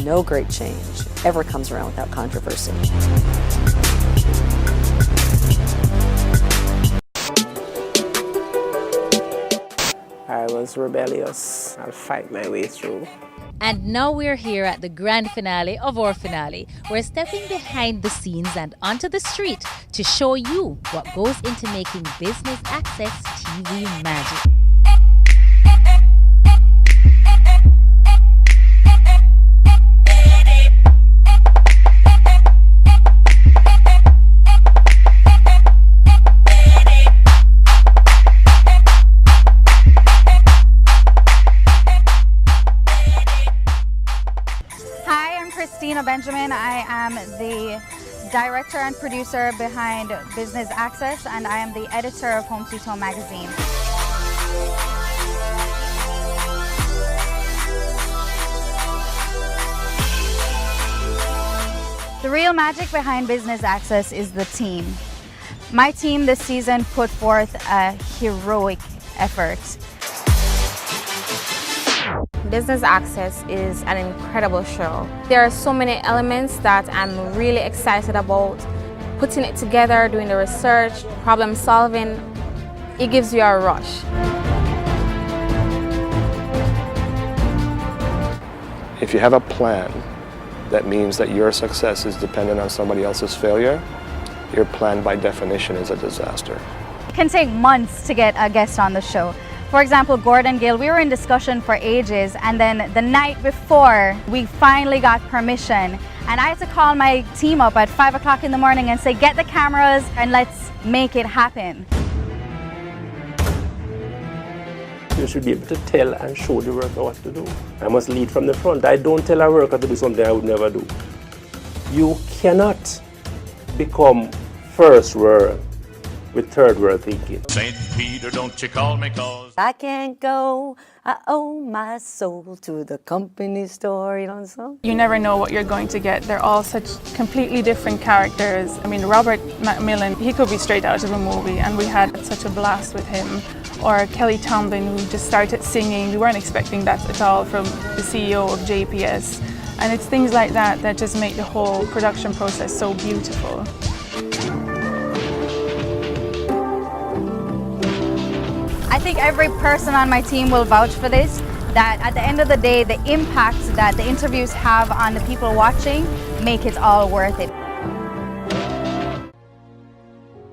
no great change ever comes around without controversy. I was rebellious. I'll fight my way through. And now we're here at the grand finale of our finale. We're stepping behind the scenes and onto the street to show you what goes into making Business Access TV magic. Christina Benjamin. I am the director and producer behind Business Access, and I am the editor of Home Sweet Home magazine. The real magic behind Business Access is the team. My team this season put forth a heroic effort. Business Access is an incredible show. There are so many elements that I'm really excited about. Putting it together, doing the research, problem solving, it gives you a rush. If you have a plan, that means that your success is dependent on somebody else's failure. Your plan by definition is a disaster. It can take months to get a guest on the show. For example, Gordon Gill, we were in discussion for ages, and then the night before, we finally got permission. And I had to call my team up at 5 o'clock in the morning and say, get the cameras and let's make it happen. You should be able to tell and show the worker what to do. I must lead from the front. I don't tell a worker to do something I would never do. You cannot become first world with third world thinking. St. Peter, don't you call me, cause I can't go, I owe my soul to the company store, you know what I'm saying? You never know what you're going to get. They're all such completely different characters. I mean, Robert Macmillan, he could be straight out of a movie, and we had such a blast with him. Or Kelly Tomlin, who just started singing. We weren't expecting that at all from the CEO of JPS. And it's things like that that just make the whole production process so beautiful. I think every person on my team will vouch for this, that at the end of the day, the impact that the interviews have on the people watching make it all worth it.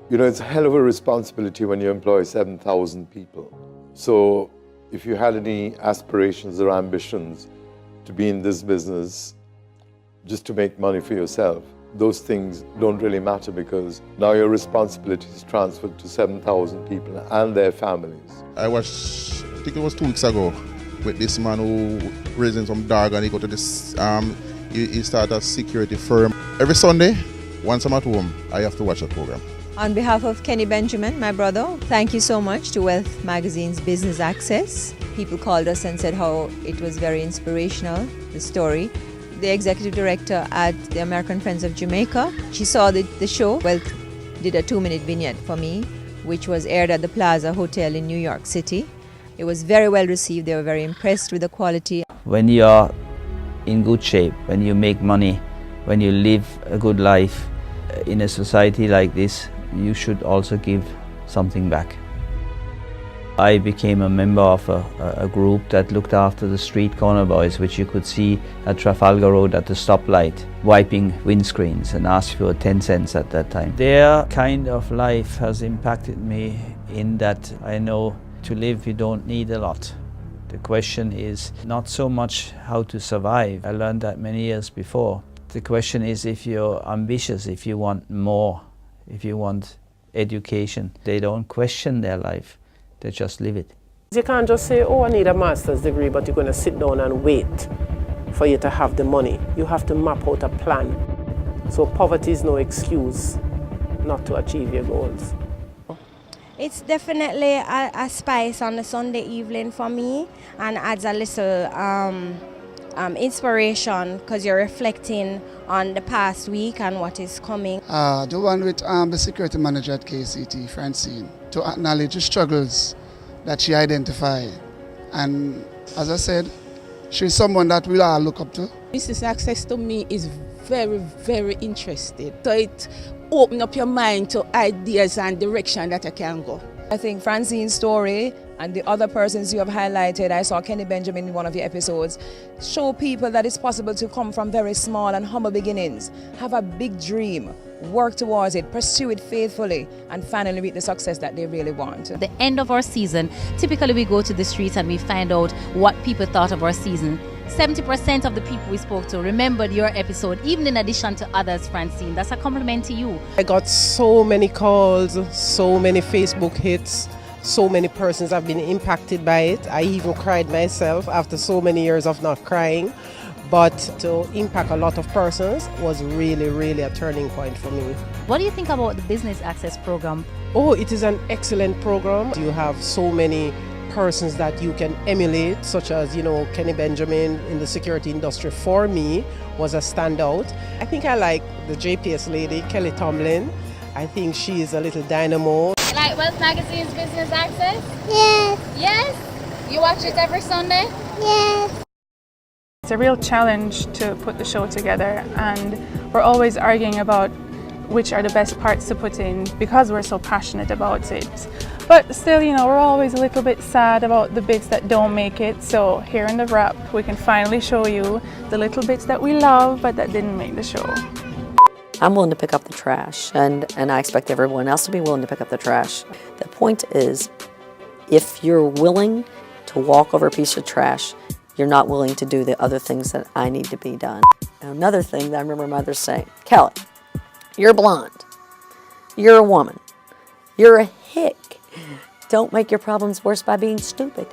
You know, it's a hell of a responsibility when you employ 7,000 people. So if you had any aspirations or ambitions to be in this business just to make money for yourself, those things don't really matter, because now your responsibility is transferred to 7,000 people and their families. I think it was 2 weeks ago, with this man who raising some dog, and he go to this, he started a security firm. Every Sunday, once I'm at home, I have to watch a program. On behalf of Kenny Benjamin, my brother, thank you so much to Wealth Magazine's Business Access. People called us and said how it was very inspirational, the story. The executive director at the American Friends of Jamaica, she saw the show. Wealth did a 2-minute vignette for me, which was aired at the Plaza Hotel in New York City. It was very well received. They were very impressed with the quality. When you are in good shape, when you make money, when you live a good life in a society like this, you should also give something back. I became a member of a group that looked after the street corner boys, which you could see at Trafalgar Road at the stoplight, wiping windscreens, and asked for 10 cents at that time. Their kind of life has impacted me in that I know to live you don't need a lot. The question is not so much how to survive. I learned that many years before. The question is if you're ambitious, if you want more, if you want education. They don't question their life. They just live it. You can't just say, oh, I need a master's degree, but you're going to sit down and wait for you to have the money. You have to map out a plan. So poverty is no excuse not to achieve your goals. It's definitely a spice on a Sunday evening for me, and adds a little inspiration, because you're reflecting on the past week and what is coming. The one with the security manager at KCT, Francine, to acknowledge the struggles that she identified. And as I said, she's someone that we all look up to. Business Access to me is very, very interesting. So it opens up your mind to ideas and direction that you can go. I think Francine's story and the other persons you have highlighted, I saw Kenny Benjamin in one of your episodes, show people that it's possible to come from very small and humble beginnings, have a big dream, work towards it, pursue it faithfully, and finally reach the success that they really want. At the end of our season, typically we go to the streets and we find out what people thought of our season. 70% of the people we spoke to remembered your episode, even in addition to others, Francine. That's a compliment to you. I got so many calls, so many Facebook hits, so many persons have been impacted by it. I even cried myself after so many years of not crying. But to impact a lot of persons was really, really a turning point for me. What do you think about the Business Access program? Oh, it is an excellent program. You have so many persons that you can emulate, such as, Kenny Benjamin in the security industry for me was a standout. I think I like the JPS lady, Kelly Tomlin. I think she is a little dynamo. You like Wealth Magazine's Business Access? Yes. Yes? You watch it every Sunday? Yes. It's a real challenge to put the show together, and we're always arguing about which are the best parts to put in because we're so passionate about it. But still, we're always a little bit sad about the bits that don't make it. So here in the wrap, we can finally show you the little bits that we love but that didn't make the show. I'm willing to pick up the trash, and I expect everyone else to be willing to pick up the trash. The point is, if you're willing to walk over a piece of trash, you're not willing to do the other things that I need to be done. Another thing that I remember my mother saying, Kelly, you're blonde, you're a woman, you're a hick. Don't make your problems worse by being stupid.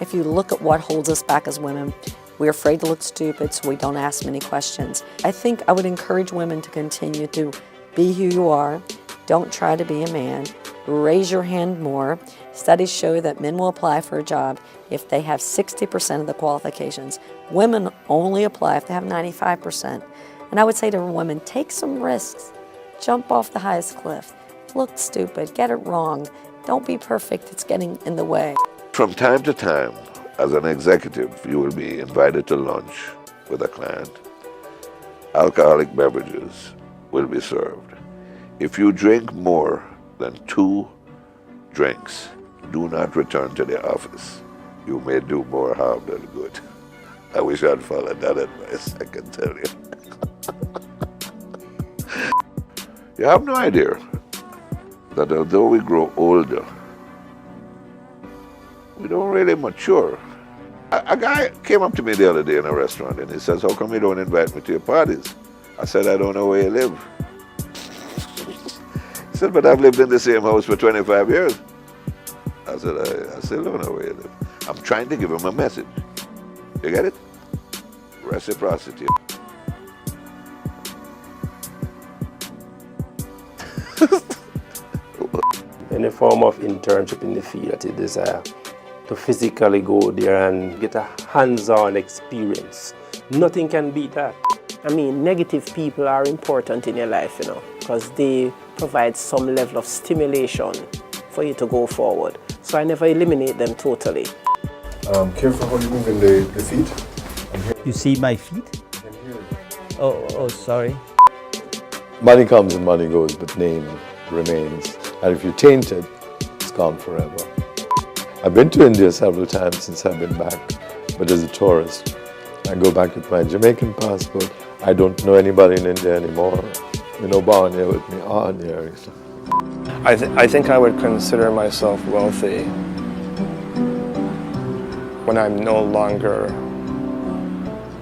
If you look at what holds us back as women, we're afraid to look stupid, so we don't ask many questions. I think I would encourage women to continue to be who you are. Don't try to be a man. Raise your hand more. Studies show that men will apply for a job if they have 60% of the qualifications. Women only apply if they have 95%. And I would say to women, take some risks. Jump off the highest cliff. Look stupid. Get it wrong. Don't be perfect. It's getting in the way. From time to time, as an executive, you will be invited to lunch with a client. Alcoholic beverages will be served. If you drink more than 2 drinks, do not return to the office. You may do more harm than good. I wish I'd followed that advice, I can tell you. You have no idea that although we grow older, we don't really mature. A guy came up to me the other day in a restaurant and he says, how come you don't invite me to your parties? I said, I don't know where you live. He said, but I've lived in the same house for 25 years. I said, I still don't know where you live. I'm trying to give him a message. You get it? Reciprocity. Any form of internship in the field that you desire, to physically go there and get a hands-on experience. Nothing can beat that. I mean, negative people are important in your life, because they provide some level of stimulation for you to go forward. So I never eliminate them totally. Careful how you move in the feet. You see my feet? Oh, sorry. Money comes and money goes, but name remains. And if you taint it, it's gone forever. I've been to India several times since I've been back, but as a tourist. I go back with my Jamaican passport. I don't know anybody in India anymore. Born here with me, on here. I think I would consider myself wealthy when I'm no longer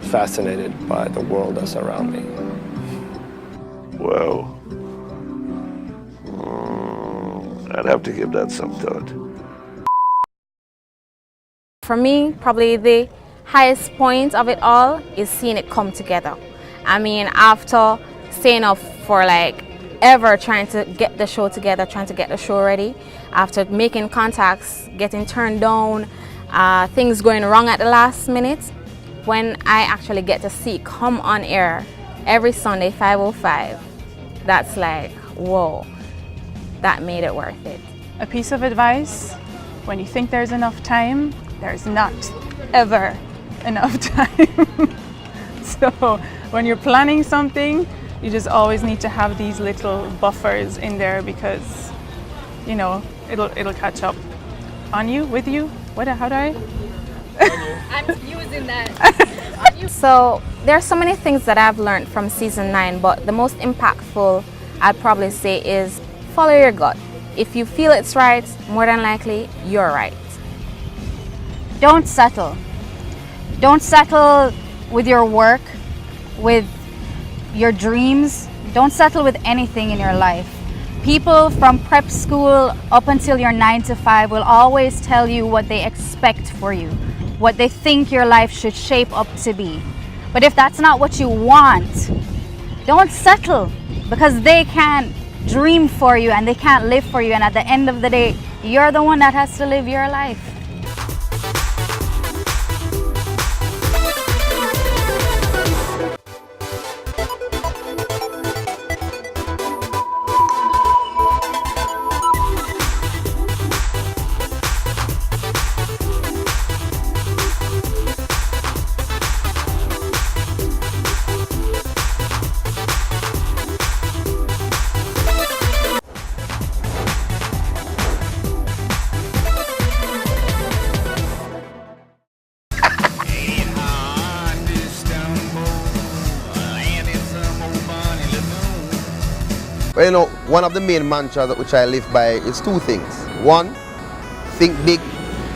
fascinated by the world that's around me. Well, I'd have to give that some thought. For me, probably the highest point of it all is seeing it come together. I mean, after staying up for ever trying to get the show together, trying to get the show ready, after making contacts, getting turned down, things going wrong at the last minute, when I actually get to see it come on air every Sunday, 5:05, that's whoa, that made it worth it. A piece of advice, when you think there's enough time, there's not ever enough time. So when you're planning something, you just always need to have these little buffers in there because, you know, it'll catch up on you, with you. How do I? I'm using that. So there are so many things that I've learned from season 9, but the most impactful I'd probably say is follow your gut. If you feel it's right, more than likely you're right. Don't settle. Don't settle with your work, with your dreams. Don't settle with anything in your life. People from prep school up until your 9 to 5 will always tell you what they expect for you, what they think your life should shape up to be. But if that's not what you want, don't settle, because they can't dream for you and they can't live for you, and at the end of the day, you're the one that has to live your life. Well, you know, one of the main mantras which I live by is 2 things. 1, think big,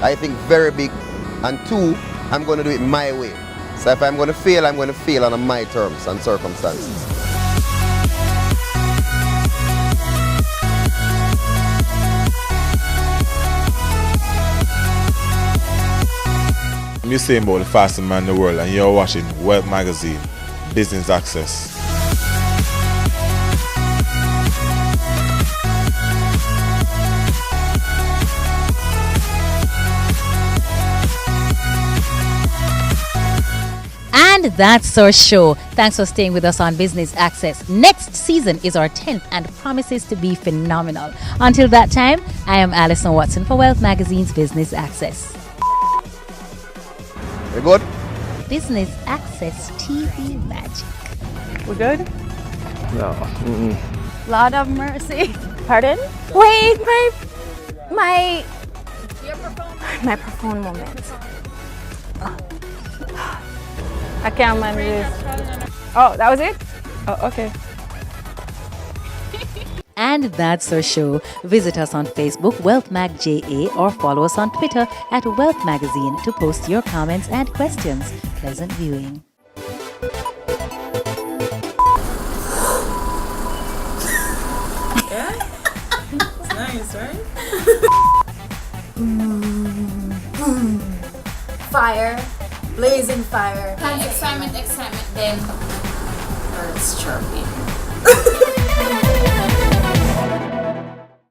I think very big. And 2, I'm going to do it my way. So if I'm going to fail, I'm going to fail on my terms and circumstances. I'm saying about the fastest man in the world, and you're watching Wealth Magazine, Business Access. And that's our show. Thanks for staying with us on Business Access. Next season is our 10th and promises to be phenomenal. Until that time, I am Alison Watson for Wealth Magazine's Business Access. We good? Business Access TV magic. We're good? No. Lord of mercy. Pardon? Wait, my profound moment. I can't manage this. Oh, that was it? Oh, okay. And that's our show. Visit us on Facebook, WealthMagJA, or follow us on Twitter at Wealth Magazine to post your comments and questions. Pleasant viewing. Yeah? It's nice, right? Fire, blazing fire. Excitement, then birds chirping.